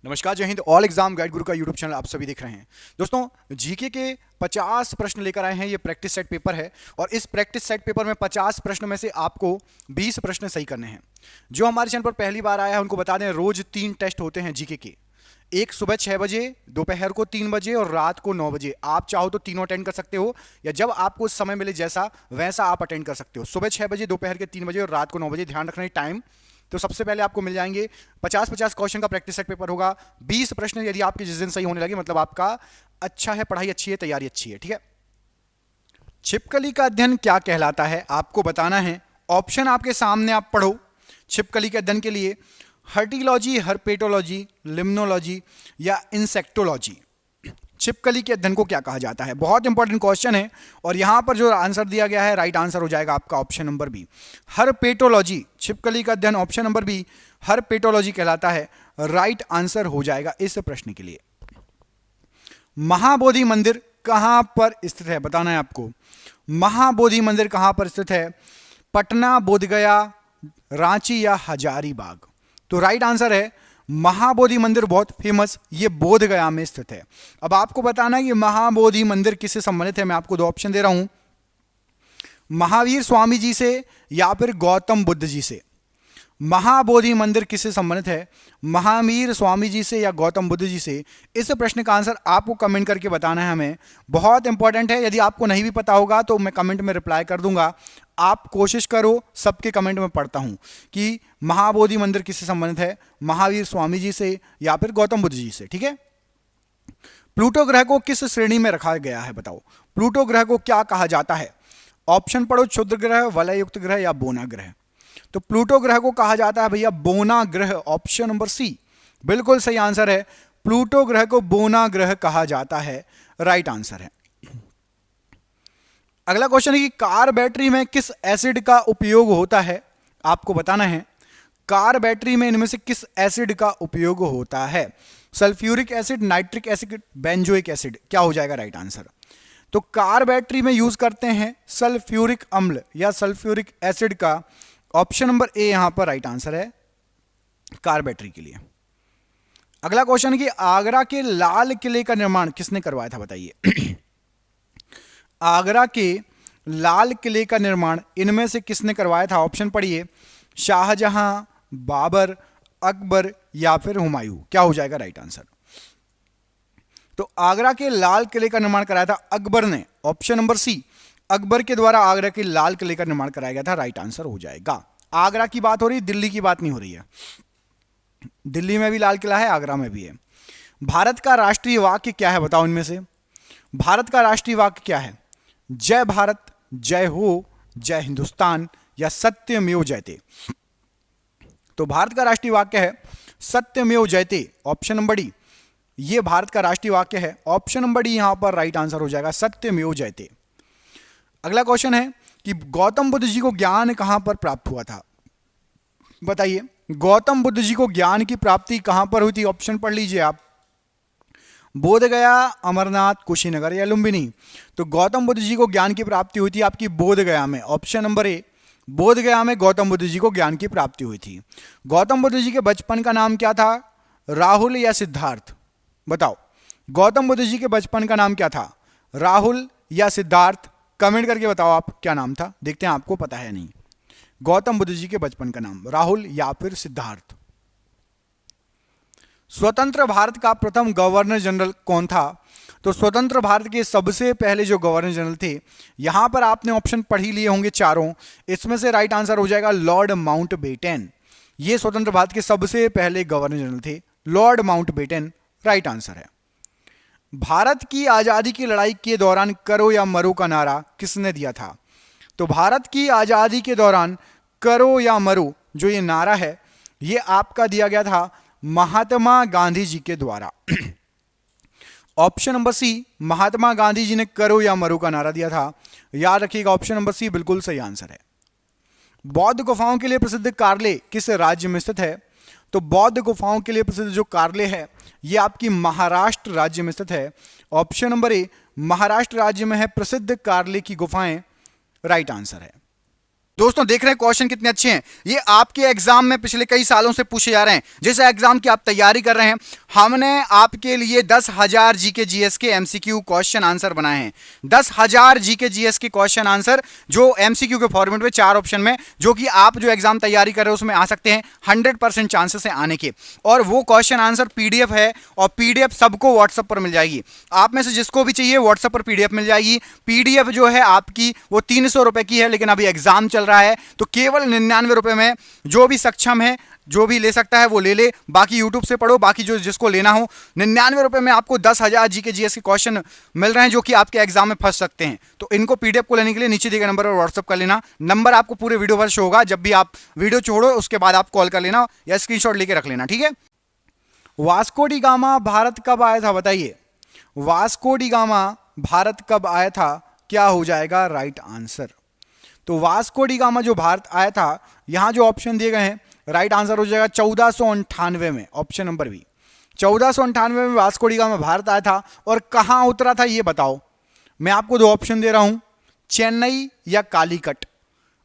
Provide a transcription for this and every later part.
नमस्कार, जय Hind. All exam guide गुरु का यूट्यूब चैनल आप सभी देख रहे हैं। दोस्तों, जीके के 50 प्रश्न लेकर आए हैं। ये प्रैक्टिस सेट पेपर है और इस प्रैक्टिस सेट पेपर में 50 प्रश्न में से आपको 20 प्रश्न सही करने हैं। जो हमारे चैनल पर पहली बार आया है उनको बता दें, रोज 3 टेस्ट होते हैं जीके के। एक सुबह 6 बजे, दोपहर को 3 बजे और रात को 9 बजे। आप चाहो तो तीनों अटेंड कर सकते हो या जब आपको समय मिले जैसा वैसा आप अटेंड कर सकते हो। सुबह 6 बजे, दोपहर के 3 बजे और रात को 9 बजे। ध्यान रखना है टाइम। तो सबसे पहले आपको मिल जाएंगे 50-50 क्वेश्चन का प्रैक्टिस सेट पेपर होगा। 20 प्रश्न यदि आपके जिस दिन सही होने लगे मतलब आपका अच्छा है, पढ़ाई अच्छी है, तैयारी अच्छी है। ठीक है। छिपकली का अध्ययन क्या कहलाता है आपको बताना है। ऑप्शन आपके सामने, आप पढ़ो। छिपकली के अध्ययन के लिए हर्टिलॉजी, हर्पेटोलॉजी, लिम्नोलॉजी या इंसेक्टोलॉजी। छिपकली के अध्ययन को क्या कहा जाता है? बहुत इंपॉर्टेंट क्वेश्चन है और यहां पर जो आंसर दिया गया है राइट आंसर हो जाएगा आपका ऑप्शन नंबर बी, हर्पेटोलॉजी। छिपकली का अध्ययन ऑप्शन नंबर बी, हर्पेटोलॉजी कहलाता है। राइट आंसर हो जाएगा इस प्रश्न के लिए। महाबोधि मंदिर कहां पर स्थित है बताना है आपको। महाबोधि मंदिर कहां पर स्थित है? पटना, बोधगया, रांची या हजारीबाग? तो राइट आंसर है महाबोधि मंदिर, बहुत फेमस, ये बोध गया में स्थित है। अब आपको बताना है कि महाबोधि मंदिर किससे संबंधित है। मैं आपको 2 ऑप्शन दे रहा हूं, महावीर स्वामी जी से या फिर गौतम बुद्ध जी से। महाबोधि मंदिर किससे संबंधित है? महावीर स्वामी जी से या गौतम बुद्ध जी से? इस प्रश्न का आंसर आपको कमेंट करके बताना है हमें। बहुत इंपॉर्टेंट है, यदि आपको नहीं भी पता होगा तो मैं कमेंट में रिप्लाई कर दूंगा। आप कोशिश करो, सबके कमेंट में पढ़ता हूं कि महाबोधि मंदिर किससे संबंधित है, महावीर स्वामी जी से या फिर गौतम बुद्ध जी से। ठीक है। प्लूटो ग्रह को किस श्रेणी में रखा गया है बताओ। प्लूटो ग्रह को क्या कहा जाता है? ऑप्शन पढ़ो, क्षुद्र ग्रह, वलयुक्त ग्रह या बोना ग्रह। तो प्लूटो ग्रह को कहा जाता है भैया बोना ग्रह। ऑप्शन नंबर सी बिल्कुल सही आंसर है। प्लूटो ग्रह को बोना ग्रह कहा जाता है। राइट आंसर है। अगला क्वेश्चन है कि कार बैटरी में किस एसिड का उपयोग होता है आपको बताना है। कार बैटरी में इनमें से किस एसिड का उपयोग होता है? Sulphuric acid, nitric acid, benzoic acid? क्या हो जाएगा राइट आंसर? तो कार बैटरी में यूज करते हैं सल्फ्यूरिक अम्ल या सल्फ्यूरिक एसिड का। ऑप्शन नंबर ए यहां पर राइट आंसर है कार बैटरी के लिए। अगला क्वेश्चन है कि आगरा के लाल किले का निर्माण किसने करवाया था बताइए। आगरा के लाल किले का निर्माण इनमें से किसने करवाया था? ऑप्शन पढ़िए, शाहजहां, बाबर, अकबर या फिर हुमायूं? क्या हो जाएगा राइट आंसर? तो आगरा के लाल किले का निर्माण कराया था अकबर ने। ऑप्शन नंबर सी, अकबर के द्वारा आगरा के लाल किले का निर्माण कराया गया था। राइट आंसर हो जाएगा। आगरा की बात हो रही है, दिल्ली की बात नहीं हो रही है। दिल्ली में भी लाल किला है, आगरा में भी है। भारत का राष्ट्रीय वाक्य क्या है बताओ इनमें से। भारत का राष्ट्रीय वाक्य क्या है? जय भारत, जय हो, जय हिंदुस्तान या सत्यमेव जयते? तो भारत का राष्ट्रीय वाक्य है सत्यमेव जयते। ऑप्शन नंबर डी ये भारत का राष्ट्रीय वाक्य है। ऑप्शन नंबर डी यहां पर राइट आंसर हो जाएगा, सत्यमेव जयते। अगला क्वेश्चन है कि गौतम बुद्ध जी को ज्ञान कहां पर प्राप्त हुआ था बताइए। गौतम बुद्ध जी को ज्ञान की प्राप्ति कहां पर हुई थी? ऑप्शन पढ़ लीजिए आप, बोधगया, अमरनाथ, कुशीनगर या लुम्बिनी? तो गौतम बुद्ध जी को ज्ञान की प्राप्ति हुई थी आपकी बोधगया में। ऑप्शन नंबर ए, बोधगया में गौतम बुद्ध जी को ज्ञान की प्राप्ति हुई थी। गौतम बुद्ध जी के बचपन का नाम क्या था? राहुल या सिद्धार्थ? बताओ, गौतम बुद्ध जी के बचपन का नाम क्या था? राहुल या सिद्धार्थ? कमेंट करके बताओ आप क्या नाम था। देखते हैं आपको पता है नहीं। गौतम बुद्ध जी के बचपन का नाम राहुल या फिर सिद्धार्थ? स्वतंत्र भारत का प्रथम गवर्नर जनरल कौन था? तो स्वतंत्र भारत के सबसे पहले जो गवर्नर जनरल थे, यहां पर आपने ऑप्शन पढ़ ही लिए होंगे चारों, इसमें से राइट आंसर हो जाएगा लॉर्ड माउंटबेटन। ये स्वतंत्र भारत के सबसे पहले गवर्नर जनरल थे, लॉर्ड माउंटबेटन। राइट आंसर है। भारत की आजादी की लड़ाई के दौरान करो या मरो का नारा किसने दिया था? तो भारत की आजादी के दौरान करो या मरो जो ये नारा है, ये आपका दिया गया था महात्मा गांधी जी के द्वारा। ऑप्शन नंबर सी, महात्मा गांधी जी ने करो या मरो का नारा दिया था। याद रखिएगा, ऑप्शन नंबर सी बिल्कुल सही आंसर है। बौद्ध गुफाओं के लिए प्रसिद्ध कार्ले किस राज्य में स्थित है? तो बौद्ध गुफाओं के लिए प्रसिद्ध जो कार्ले है ये आपकी महाराष्ट्र राज्य में स्थित है। ऑप्शन नंबर ए, महाराष्ट्र राज्य में है प्रसिद्ध कार्ले की गुफाएं। राइट आंसर है। दोस्तों देख रहे हैं क्वेश्चन कितने अच्छे हैं। ये आपके एग्जाम में पिछले कई सालों से पूछे जा रहे हैं। जैसे एग्जाम की आप तैयारी कर रहे हैं, हमने आपके लिए 10,000 जीके जीएस के एमसीक्यू क्वेश्चन आंसर बनाए हैं। 10,000 जीके जीएस के क्वेश्चन आंसर जो एमसीक्यू के फॉर्मेट में 4 ऑप्शन में, जो कि आप जो एग्जाम तैयारी कर रहे हो उसमें आ सकते हैं। 100% चांसेस है आने के। और वो क्वेश्चन आंसर पीडीएफ है, और पीडीएफ सबको व्हाट्सएप पर मिल जाएगी। आप में से जिसको भी चाहिए व्हाट्सएप पर पीडीएफ मिल जाएगी। पीडीएफ जो है आपकी वो 300 रुपए की है, लेकिन अभी एग्जाम चल रहा है तो केवल 99 रुपए में जो भी सक्षम है, जो भी ले सकता है वो ले ले। बाकी यूट्यूब से पढ़ो, बाकी जो जिसको लेना हो 99 रुपए में आपको 10,000 जीके जीएस के क्वेश्चन मिल रहे हैं, जो कि आपके एग्जाम में फंस सकते हैं। तो इनको पीडीएफ को लेने के लिए नीचे दिए गए नंबर पर व्हाट्सएप कर लेना। नंबर आपको पूरे वीडियो पर शो होगा। जब भी आप वीडियो छोड़ो उसके बाद आप कॉल कर लेना या स्क्रीनशॉट लेके रख लेना, ठीक है। वास्को डी गामा भारत कब आया था, बताइए। वास्को डी गामा भारत कब आया था, क्या हो जाएगा राइट आंसर। तो वास्को डी गामा जो भारत आया था, यहां जो ऑप्शन दिए गए हैं, राइट आंसर हो जाएगा 1498 में, ऑप्शन नंबर बी। 1498 में वास्को डी गामा भारत आया था। और कहां उतरा था ये बताओ। मैं आपको 2 ऑप्शन दे रहा हूं, चेन्नई या कालीकट।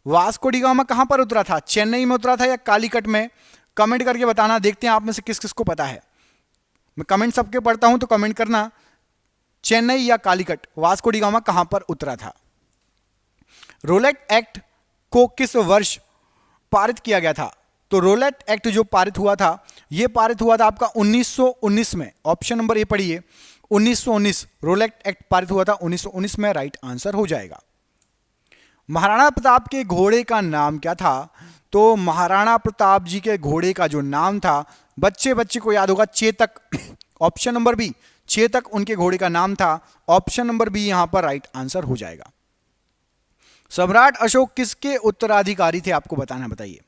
वास्को डी गामा कहां पर उतरा था, चेन्नई में उतरा था या कालीकट में? कमेंट करके बताना। देखते हैं आप में से किस किस को पता है। मैं कमेंट सबके पढ़ता हूं तो कमेंट करना, चेन्नई या कालीकट, वास्को डी गामा कहां पर उतरा था। रोलेट एक्ट को किस वर्ष पारित किया गया था? तो रोलेट एक्ट जो पारित हुआ था, यह पारित हुआ था आपका 1919 में। ऑप्शन नंबर ए पढ़िए, 1919 रोलेट एक्ट पारित हुआ था 1919 में, राइट आंसर हो जाएगा। महाराणा प्रताप के घोड़े का नाम क्या था? तो महाराणा प्रताप जी के घोड़े का जो नाम था, बच्चे बच्चे को याद होगा, Chetak. Option number B, Chetak उनके घोड़े का नाम था। ऑप्शन नंबर बी यहां पर राइट आंसर हो जाएगा। सम्राट अशोक किसके उत्तराधिकारी थे, आपको बताना, बताइए।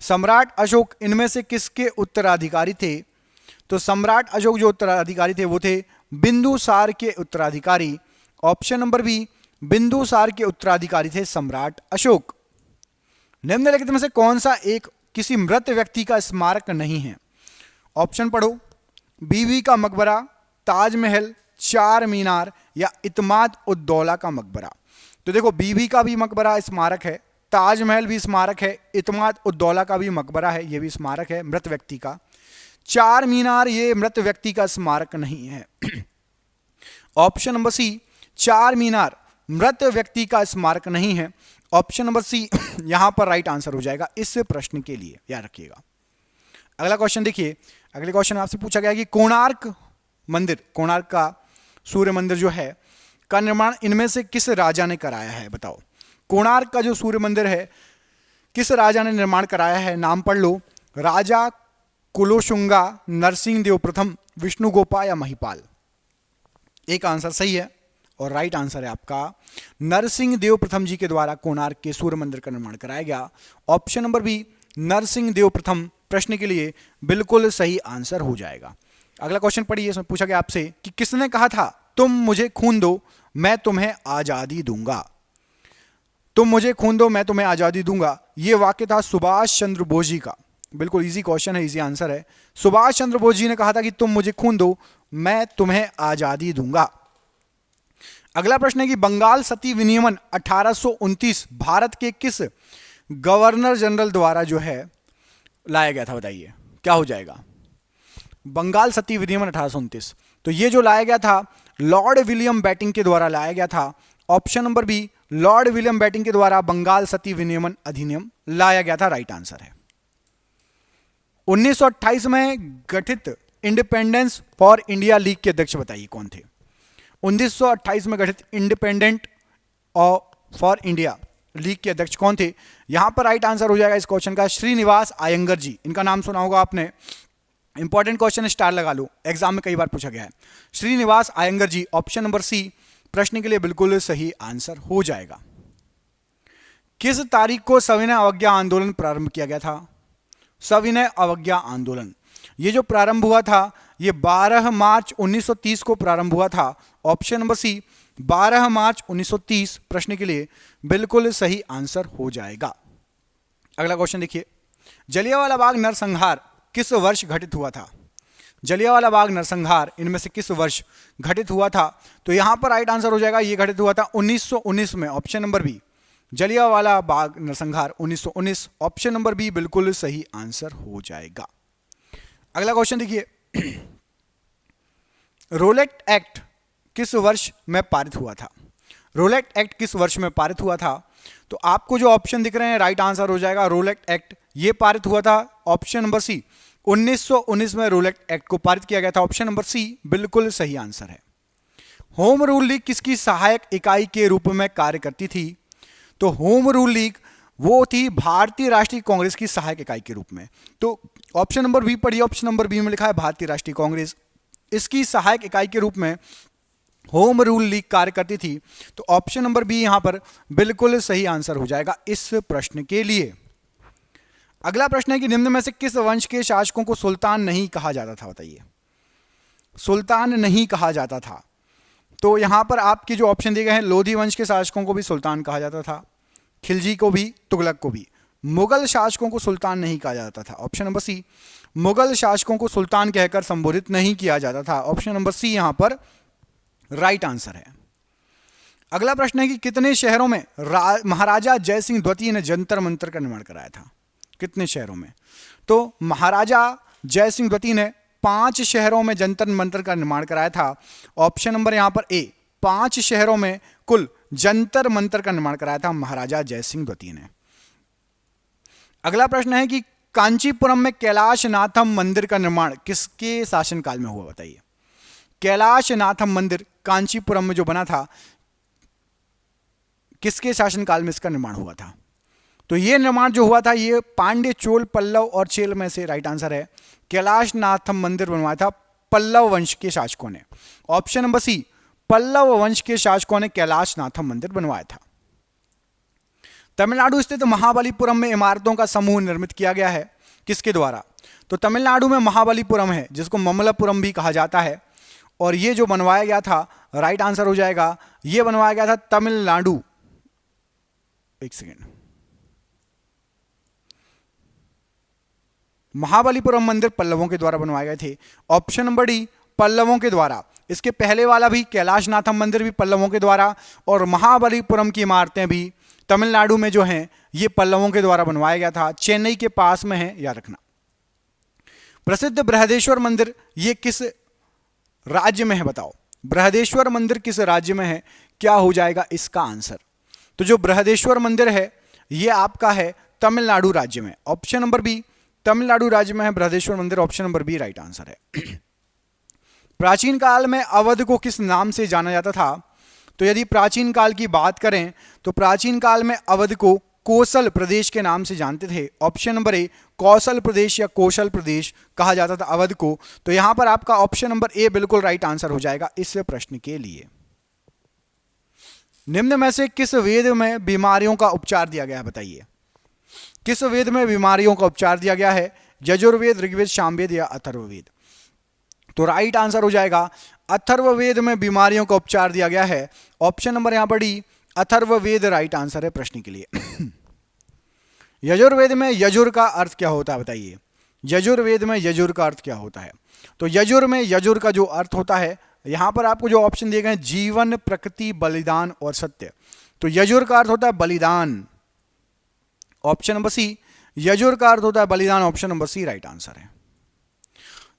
सम्राट अशोक इनमें से किसके उत्तराधिकारी थे? तो सम्राट अशोक जो उत्तराधिकारी थे वो थे बिंदुसार के उत्तराधिकारी। ऑप्शन नंबर बी, बिंदुसार के उत्तराधिकारी थे सम्राट अशोक। निम्नलिखित में से कौन सा एक किसी मृत व्यक्ति का स्मारक नहीं है? ऑप्शन पढ़ो, बीबी का मकबरा, ताजमहल, चार मीनार या इत्माद उद दौला का मकबरा। तो देखो, बीबी का भी मकबरा स्मारक है, ताजमहल भी स्मारक है, इत्माद उद दौला का भी मकबरा है, यह भी स्मारक है मृत व्यक्ति का। चार मीनार ये मृत व्यक्ति का स्मारक नहीं है। ऑप्शन नंबर सी, चार मीनार मृत व्यक्ति का स्मारक नहीं है। ऑप्शन नंबर सी यहां पर राइट आंसर हो जाएगा इस प्रश्न के लिए, याद रखिएगा। अगला क्वेश्चन देखिए। अगले क्वेश्चन आपसे पूछा गया कि कोणार्क मंदिर, कोणार्क का सूर्य मंदिर जो है, का निर्माण इनमें से किस राजा ने कराया है, बताओ। कोणार्क का जो सूर्य मंदिर है, किस राजा ने निर्माण कराया है? नाम पढ़ लो, राजा कुलोशुंगा, नरसिंहदेव प्रथम, विष्णुगोपा या महिपाल। एक आंसर सही है और राइट आंसर है आपका नरसिंहदेव प्रथम जी के द्वारा कोणार्क के सूर्य मंदिर का निर्माण कराया गया। ऑप्शन नंबर बी, नरसिंहदेव प्रथम प्रश्न के लिए बिल्कुल सही आंसर हो जाएगा। अगला क्वेश्चन पढ़िए। इसमें पूछा गया आपसे कि किसने कहा था तुम मुझे खून दो मैं तुम्हें आजादी दूंगा। तुम मुझे खून दो मैं तुम्हें आजादी दूंगा, यह वाक्य था सुभाष चंद्र बोस जी का। बिल्कुल इजी क्वेश्चन है, इजी आंसर है। सुभाष चंद्र बोस जी ने कहा था कि तुम मुझे खून दो मैं तुम्हें आजादी दूंगा। अगला प्रश्न है कि बंगाल सती विनियमन 1829 भारत के किस गवर्नर जनरल द्वारा जो है लाया गया था, बताइए क्या हो जाएगा। बंगाल सती विनियमन 1829, तो ये जो लाया गया था लॉर्ड विलियम बेटिंग के द्वारा लाया गया था। Option number B, Lord William Bentinck के द्वारा बंगाल सती विनियमन अधिनियम लाया गया था, राइट आंसर है। 1928 में गठित इंडिपेंडेंस फॉर इंडिया लीग के अध्यक्ष बताइए कौन थे। 1928 में गठित इंडिपेंडेंट फॉर इंडिया लीग के अध्यक्ष कौन थे? यहां पर राइट आंसर हो जाएगा इस क्वेश्चन का श्रीनिवास अयंगर जी। इनका नाम सुना होगा आपने, इंपॉर्टेंट क्वेश्चन, स्टार लगा लो, एग्जाम में कई बार पूछा गया है। श्रीनिवास अयंगर जी, ऑप्शन नंबर सी प्रश्न के लिए बिल्कुल सही आंसर हो जाएगा। किस तारीख को सविनय अवज्ञा आंदोलन प्रारंभ किया गया था? सविनय अवज्ञा आंदोलन ये जो प्रारंभ हुआ था ये 12 मार्च 1930 को प्रारंभ हुआ था। ऑप्शन नंबर सी 12 मार्च 1930 प्रश्न के लिए बिल्कुल सही आंसर हो जाएगा। अगला क्वेश्चन देखिए। जलियांवाला बाग नरसंहार किस वर्ष घटित हुआ था? जलियांवाला बाग नरसंहार इनमें से किस वर्ष घटित हुआ था? तो यहां पर राइट आंसर हो जाएगा ये घटित हुआ था 1919 में। Option number B Jallianwala Bagh नरसंहार 1919, ऑप्शन नंबर बी बिल्कुल सही आंसर हो जाएगा। अगला क्वेश्चन देखिए, रोलेट एक्ट किस वर्ष में पारित हुआ था? रोलेट एक्ट किस वर्ष में पारित हुआ था? तो आपको जो ऑप्शन दिख रहे हैं राइट आंसर हो जाएगा रोलेट एक्ट, ये पारित हुआ था ऑप्शन नंबर सी 1919 में रोलेट एक्ट को पारित किया गया था। ऑप्शन नंबर सी बिल्कुल सही आंसर है। होम रूल लीग किसकी सहायक इकाई के रूप में कार्य करती थी? तो होम रूल लीग वो थी भारतीय राष्ट्रीय कांग्रेस की सहायक इकाई के रूप में। तो ऑप्शन नंबर बी पढ़िए, ऑप्शन नंबर बी में लिखा है भारतीय राष्ट्रीय कांग्रेस, इसकी सहायक इकाई के रूप में होम रूल लीग कार्य करती थी। तो ऑप्शन नंबर बी यहां पर बिल्कुल सही आंसर हो जाएगा इस प्रश्न के लिए। अगला प्रश्न है कि निम्न में से किस वंश के शासकों को सुल्तान नहीं कहा जाता था? बताइए, सुल्तान नहीं कहा जाता था। तो यहां पर आपके जो ऑप्शन दिए गए हैं, लोधी वंश के शासकों को भी सुल्तान कहा जाता था, खिलजी को भी, तुगलक को भी। मुगल शासकों को सुल्तान नहीं कहा जाता था। ऑप्शन नंबर सी, मुगल शासकों को सुल्तान कहकर संबोधित नहीं किया जाता था। ऑप्शन नंबर सी यहां पर राइट आंसर है। अगला प्रश्न है कि कितने शहरों में महाराजा जयसिंह द्वितीय ने जंतर मंतर का निर्माण कराया था? कितने शहरों में? तो महाराजा जयसिंह द्वितीय ने 5 शहरों में जंतर मंतर का निर्माण कराया था। ऑप्शन नंबर यहां पर ए, 5 शहरों में कुल जंतर मंतर का निर्माण कराया था महाराजा जयसिंह द्वितीय ने। अगला प्रश्न है कि कांचीपुरम में कैलाशनाथम मंदिर का निर्माण किसके शासनकाल में हुआ? बताइए, कैलाशनाथम मंदिर कांचीपुरम में जो बना था, किसके शासनकाल में इसका निर्माण हुआ था? तो यह निर्माण जो हुआ था ये पांड्य, चोल, पल्लव और चेल में से राइट आंसर है। कैलाशनाथम मंदिर बनवाया था पल्लव वंश के शासकों ने। ऑप्शन नंबर सी, पल्लव वंश के शासकों ने कैलाशनाथम मंदिर बनवाया था। तमिलनाडु स्थित महाबलीपुरम में इमारतों का समूह निर्मित किया गया है, किसके द्वारा? तो तमिलनाडु में महाबलीपुरम है जिसको ममल्लापुरम भी कहा जाता है, और ये जो बनवाया गया था राइट आंसर हो जाएगा, ये बनवाया गया था तमिलनाडु, एक सेकेंड, महाबलीपुरम मंदिर पल्लवों के द्वारा बनवाए गए थे। ऑप्शन नंबर डी, पल्लवों के द्वारा। इसके पहले वाला भी कैलाशनाथम मंदिर भी पल्लवों के द्वारा, और महाबलीपुरम की इमारतें भी तमिलनाडु में जो हैं ये पल्लवों के द्वारा बनवाया गया था। चेन्नई के पास में है, याद रखना। प्रसिद्ध बृहदेश्वर मंदिर ये किस राज्य में है? बताओ, बृहदेश्वर मंदिर किस राज्य में है? क्या हो जाएगा इसका आंसर? तो जो बृहदेश्वर मंदिर है ये आपका है तमिलनाडु राज्य में। ऑप्शन नंबर बी, तमिलनाडु राज्य में है बृहदेश्वर मंदिर। Option number B right answer है। प्राचीन काल में अवध को किस नाम से जाना जाता था? तो यदि प्राचीन काल की बात करें तो प्राचीन काल में अवध को कोसल प्रदेश के नाम से जानते थे। ऑप्शन नंबर ए, कौशल प्रदेश या कौशल प्रदेश कहा जाता था अवध को। तो यहां पर आपका ऑप्शन नंबर ए बिल्कुल राइट आंसर हो जाएगा इस प्रश्न के लिए। निम्न में से किस वेद में बीमारियों का उपचार दिया गया है? बताइए, किस वेद में बीमारियों का उपचार दिया गया है? यजुर्वेद, ऋग्वेद, सामवेद या अथर्ववेद? तो राइट आंसर हो जाएगा अथर्ववेद में बीमारियों का उपचार दिया गया है। ऑप्शन नंबर यहां पर डी, अथर्ववेद राइट आंसर है प्रश्न के लिए। यजुर्वेद में यजुर का अर्थ क्या होता है? बताइए, यजुर्वेद में यजुर का अर्थ क्या होता है? तो यजुर में यजुर का जो अर्थ होता है, यहां पर आपको जो ऑप्शन दिए गए हैं जीवन, प्रकृति, बलिदान और सत्य। तो यजुर का अर्थ होता है बलिदान। ऑप्शन नंबर सी, यजुर का अर्थ होता है बलिदान। Option number C right answer है।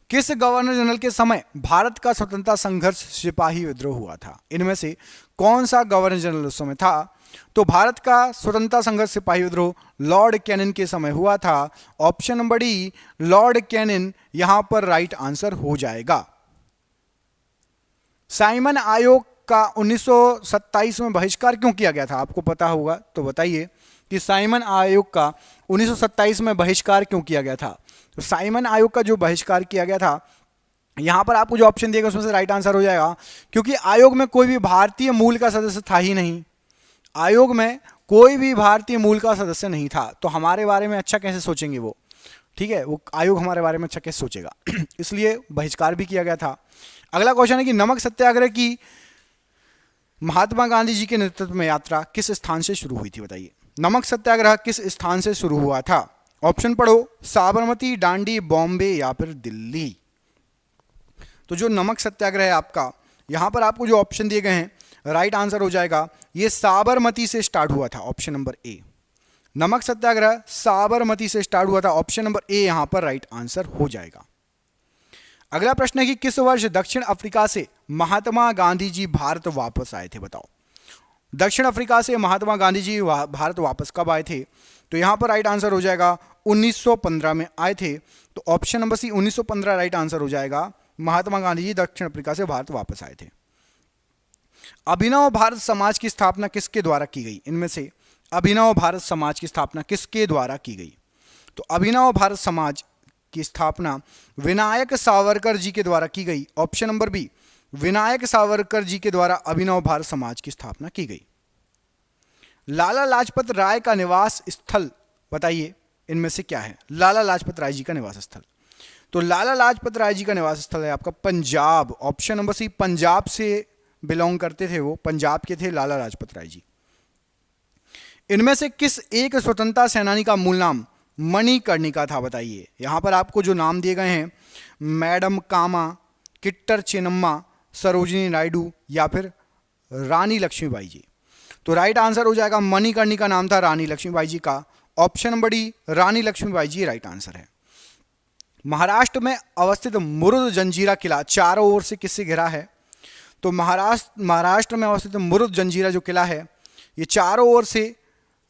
किस गवर्नर जनरल के समय भारत का स्वतंत्रता संघर्ष सिपाही विद्रोह हुआ था? इनमें से कौन सा गवर्नर जनरल उस समय था? तो भारत का स्वतंत्रता संघर्ष सिपाही विद्रोह लॉर्ड कैनिन के समय हुआ था। Option number D, Lord Canning यहां पर राइट आंसर हो जाएगा। साइमन आयोग का 1927 में बहिष्कार क्यों किया गया था? आपको पता होगा तो बताइए कि साइमन आयोग का 1927 में बहिष्कार क्यों किया गया था? तो साइमन आयोग का जो बहिष्कार किया गया था, यहां पर आपको जो ऑप्शन दिएगा उसमें से राइट आंसर हो जाएगा, क्योंकि आयोग में कोई भी भारतीय मूल का सदस्य था ही नहीं। आयोग में कोई भी भारतीय मूल का सदस्य नहीं था, तो हमारे बारे में अच्छा कैसे सोचेंगे वो? ठीक है, वो आयोग हमारे बारे में अच्छा कैसे सोचेगा? इसलिए बहिष्कार भी किया गया था। अगला क्वेश्चन है कि नमक सत्याग्रह की महात्मा गांधी जी के नेतृत्व में यात्रा किस स्थान से शुरू हुई थी? बताइए, नमक सत्याग्रह किस स्थान से शुरू हुआ था? ऑप्शन पढ़ो, साबरमती, डांडी, बॉम्बे या फिर दिल्ली। तो जो नमक सत्याग्रह है आपका, यहां पर आपको जो ऑप्शन दिए गए हैं राइट आंसर हो जाएगा ये साबरमती से स्टार्ट हुआ था, ऑप्शन नंबर ए। नमक सत्याग्रह साबरमती से स्टार्ट हुआ था, ऑप्शन नंबर ए यहां पर राइट आंसर हो जाएगा। अगला प्रश्न है कि किस वर्ष दक्षिण अफ्रीका से महात्मा गांधी जी भारत वापस आए थे, बताओ। दक्षिण अफ्रीका से महात्मा गांधी जी भारत वापस कब आए थे? तो यहां पर राइट आंसर हो जाएगा 1915 में आए थे, तो option number C 1915 right answer हो जाएगा। महात्मा गांधी जी दक्षिण अफ्रीका से भारत वापस आए थे। अभिनव भारत समाज की स्थापना किसके द्वारा की गई? इनमें से अभिनव भारत समाज की स्थापना किसके द्वारा की गई? तो अभिनव भारत समाज की स्थापना विनायक सावरकर जी के द्वारा की गई, option number B. Vinayak Savarkar ji के द्वारा अभिनव भारत समाज की स्थापना की गई। लाला लाजपत राय का निवास स्थल बताइए, इनमें से क्या है लाला लाजपत राय जी का निवास स्थल? तो लाला लाजपत राय जी का निवास स्थल है आपका Punjab, option number C. Punjab से बिलोंग करते थे वो, पंजाब के थे लाला लाजपत राय जी। इनमें से किस एक स्वतंत्रता सेनानी का मूल नाम मणिकर्णिका था, बताइए। यहां पर आपको जो नाम दिए गए हैं, मैडम कामा, किट्टर चेन्नम्मा, सरोजिनी नायडू या फिर रानी लक्ष्मीबाई जी। तो राइट आंसर हो जाएगा मणिकर्णिका नाम था रानी लक्ष्मीबाई जी का, ऑप्शन नंबर डी रानी लक्ष्मीबाई जी राइट आंसर है। महाराष्ट्र में अवस्थित मुरुद जंजीरा किला चारों ओर से किससे घिरा है? तो महाराष्ट्र में अवस्थित मुरुद जंजीरा जो किला है ये चारों ओर से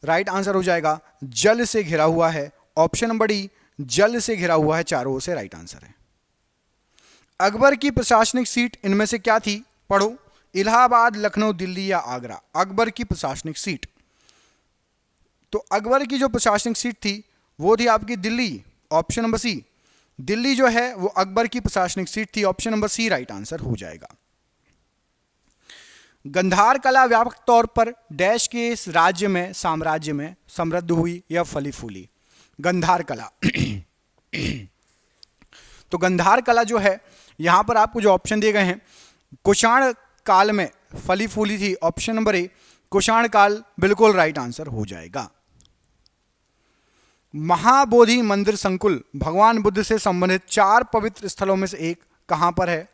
राइट आंसर हो जाएगा जल से घिरा हुआ है, ऑप्शन नंबर डी जल से घिरा हुआ है, चारों ओर से राइट आंसर है। अकबर की प्रशासनिक सीट इनमें से क्या थी, पढ़ो। इलाहाबाद, लखनऊ, दिल्ली या आगरा? अकबर की प्रशासनिक सीट, तो अकबर की जो प्रशासनिक सीट थी वो थी आपकी Delhi, option number C. Delhi जो है वो अकबर की प्रशासनिक सीट थी, option number C right answer हो जाएगा। गंधार कला व्यापक तौर पर डैश के इस राज्य में साम्राज्य में समृद्ध हुई या फली फूली? गंधार कला तो गंधार कला जो है यहां पर आपको जो ऑप्शन दिए गए हैं, कुषाण काल में फली फूली थी, ऑप्शन नंबर ए कुषाण काल बिल्कुल राइट आंसर हो जाएगा। महाबोधि मंदिर संकुल भगवान बुद्ध से संबंधित 4 पवित्र स्थलों में से एक कहां पर है?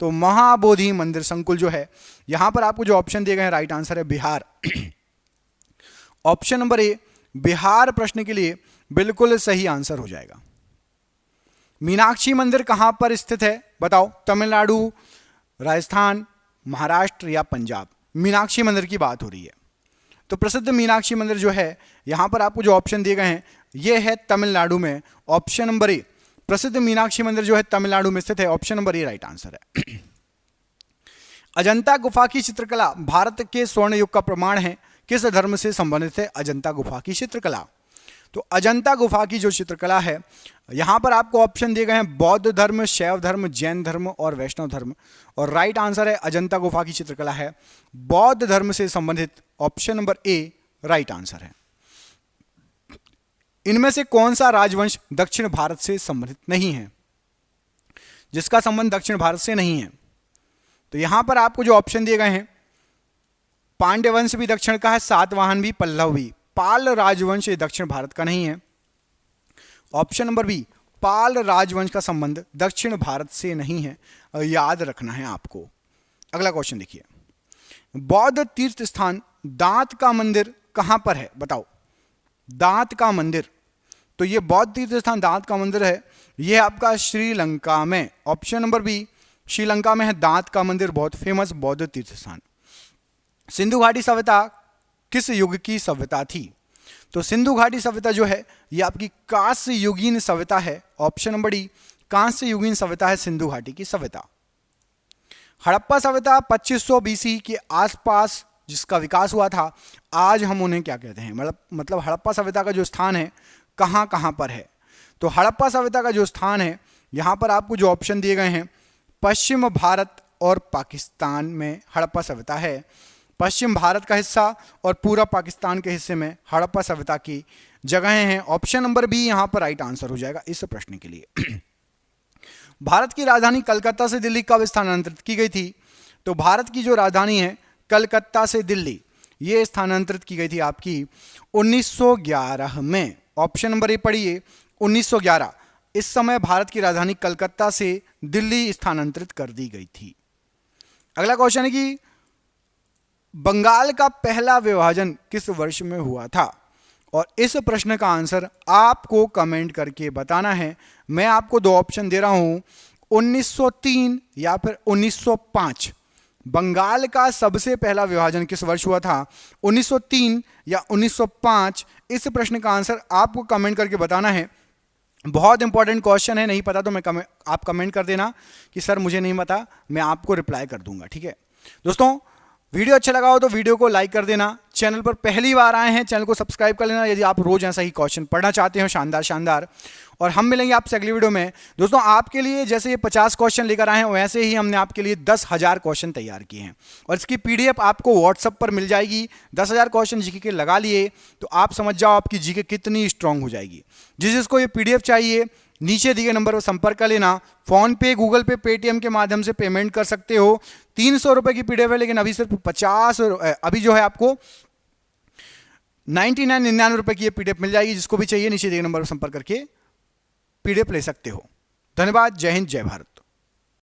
तो महाबोधि मंदिर संकुल जो है यहां पर आपको जो ऑप्शन दिए गए हैं राइट आंसर है Bihar, option number A Bihar प्रश्न के लिए बिल्कुल सही आंसर हो जाएगा। मीनाक्षी मंदिर कहां पर स्थित है, बताओ। तमिलनाडु, राजस्थान, महाराष्ट्र या पंजाब? मीनाक्षी मंदिर की बात हो रही है, तो प्रसिद्ध मीनाक्षी मंदिर जो है यहां पर आपको जो ऑप्शन दिए गए हैं ये है तमिलनाडु में, ऑप्शन नंबर ए। प्रसिद्ध मीनाक्षी मंदिर जो है तमिलनाडु में स्थित है, option number A right answer है। अजंता गुफा की चित्रकला भारत के स्वर्ण युग का प्रमाण है, किस धर्म से संबंधित है अजंता गुफा की चित्रकला? तो अजंता गुफा की जो चित्रकला है यहां पर आपको ऑप्शन दिए गए हैं बौद्ध धर्म, शैव धर्म, जैन धर्म और वैष्णव धर्म, और राइट आंसर है अजंता गुफा की चित्रकला है बौद्ध धर्म से संबंधित, option number A right answer है। इनमें से कौन सा राजवंश दक्षिण भारत से संबंधित नहीं है, जिसका संबंध दक्षिण भारत से नहीं है? तो यहां पर आपको जो ऑप्शन दिए गए हैं, पांड्य वंश भी दक्षिण का है, सातवाहन भी, पल्लव भी। पाल राजवंश दक्षिण भारत का नहीं है, ऑप्शन नंबर बी पाल राजवंश का संबंध दक्षिण भारत से नहीं है, याद रखना है आपको। अगला क्वेश्चन देखिए, बौद्ध तीर्थ स्थान दांत का मंदिर कहां पर है, बताओ। दांत का मंदिर, तो ये बौद्ध तीर्थ स्थान दांत का मंदिर है, यह आपका श्रीलंका में, ऑप्शन नंबर बी श्रीलंका में है दांत का मंदिर, बहुत फेमस बौद्ध तीर्थ स्थान। सिंधु घाटी सभ्यता किस युग की सभ्यता थी? तो सिंधु घाटी सभ्यता जो है ये आपकी कांस्य युगीन सभ्यता है, ऑप्शन नंबर डी कांस्य युगीन सभ्यता है सिंधु घाटी की सभ्यता। हड़प्पा सभ्यता 2500 बीसी के आसपास जिसका विकास हुआ था, आज हम उन्हें क्या कहते हैं? मतलब हड़प्पा सभ्यता का जो स्थान है कहां कहां पर है? तो हड़प्पा सभ्यता का जो स्थान है यहां पर आपको जो ऑप्शन दिए गए हैं, पश्चिम भारत और पाकिस्तान में हड़प्पा सभ्यता है। पश्चिम भारत का हिस्सा और पूरा पाकिस्तान के हिस्से में हड़प्पा सभ्यता की जगहें हैं, ऑप्शन नंबर बी यहां पर राइट आंसर हो जाएगा इस प्रश्न के लिए। भारत की राजधानी कलकत्ता से दिल्ली कब स्थानांतरित की गई थी? तो भारत की जो राजधानी है कलकत्ता से दिल्ली, ये स्थानांतरित की गई थी आपकी 1911 में, ऑप्शन नंबर ए पढ़िए 1911। इस समय भारत की राजधानी कलकत्ता से दिल्ली स्थानांतरित कर दी गई थी। अगला क्वेश्चन है कि बंगाल का पहला विभाजन किस वर्ष में हुआ था? और इस प्रश्न का आंसर आपको कमेंट करके बताना है। मैं आपको दो ऑप्शन दे रहा हूं, 1903 या फिर 1905। बंगाल का सबसे पहला विभाजन किस वर्ष हुआ था? 1903 या 1905? इस प्रश्न का आंसर आपको कमेंट करके बताना है। बहुत इंपॉर्टेंट क्वेश्चन है, नहीं पता तो आप कमेंट कर देना कि सर मुझे नहीं पता, मैं आपको रिप्लाई कर दूंगा। ठीक है दोस्तों, वीडियो अच्छा लगा हो तो वीडियो को लाइक कर देना। चैनल पर पहली बार आए हैं, चैनल को सब्सक्राइब कर लेना यदि आप रोज ऐसा ही क्वेश्चन पढ़ना चाहते हो शानदार शानदार। और हम मिलेंगे आपसे अगली वीडियो में। दोस्तों आपके लिए जैसे ये 50 क्वेश्चन लेकर आए हैं, वैसे ही हमने आपके लिए 10,000 क्वेश्चन तैयार किए हैं और इसकी पीडीएफ आपको व्हाट्सएप पर मिल जाएगी। 10,000 क्वेश्चन जीके के लगा लिए तो आप समझ जाओ आपकी जीके कितनी स्ट्रांग हो जाएगी। जिसको ये पीडीएफ चाहिए नीचे दिए नंबर पर संपर्क कर लेना। फोन पे, गूगल पे, पेटीएम के माध्यम से पेमेंट कर सकते हो। 300 रुपए की पीडीएफ है, लेकिन अभी सिर्फ 50, अभी जो है आपको 99 रुपए की ये पीडीएफ मिल जाएगी। जिसको भी चाहिए नीचे दिए नंबर पर संपर्क करके पीडीएफ ले सकते हो। धन्यवाद। जय हिंद, जय भारत।